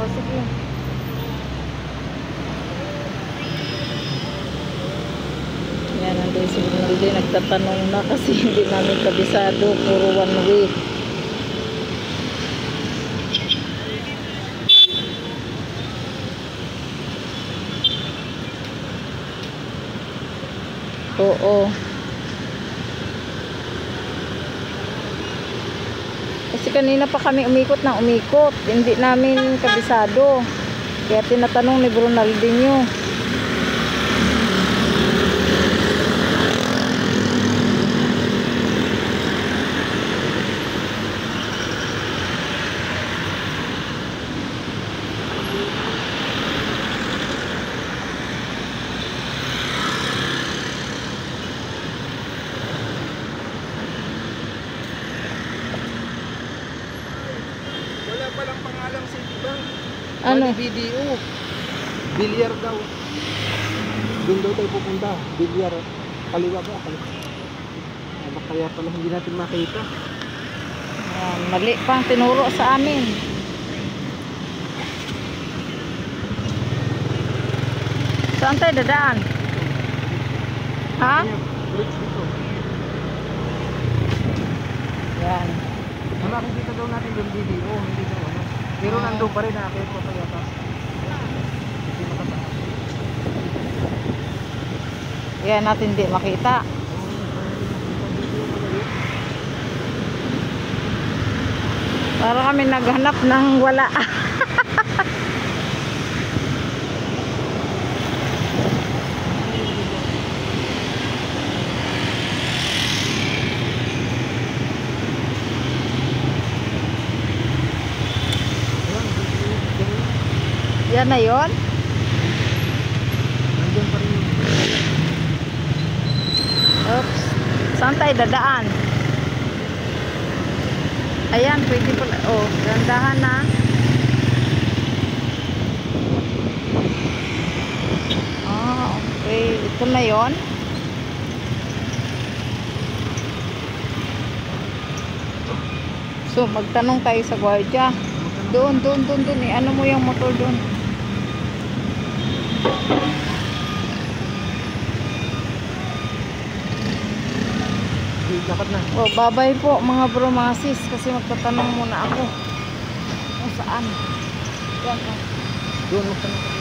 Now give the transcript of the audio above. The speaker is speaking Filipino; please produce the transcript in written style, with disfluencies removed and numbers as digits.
O, sige. Yan, nandun si Ronaldo. Nagtatanong na kasi hindi namin kabisado. Puro one way. Oo. Kasi kanina pa kami umikot ng umikot. Hindi namin kabisado. Kaya tinatanong ni Ronaldinho. Palang pangalang sa ibang Ano? video bilyar daw, doon daw tayo pupunta, bilyar kaliwa ba? Kaya pala hindi natin makita. Mali pang tinuro sa amin. Saan tayo dadaan? Ha? Bridge dito. Yan. Makikita daw natin yung video, hindi daw ano. Pero nandun pa rin nakakita ko sa yatas. Hindi makataas. Yan natin di makita. Para kami naghanap ng wala. Yan na yun. Nandun pa rin. Oops. Saan tayo dadaan? Ayan, pwede pala. Oh, gandahan na. Ah, okay. Ito na yun. So, magtanong tayo sa gwardiya. Doon. Ano mo yung motor doon? Dapat na. Oh, babay po mga bro, mga sis. Kasi magtatanong muna ako. Kung saan. Yan. Doon magtanong.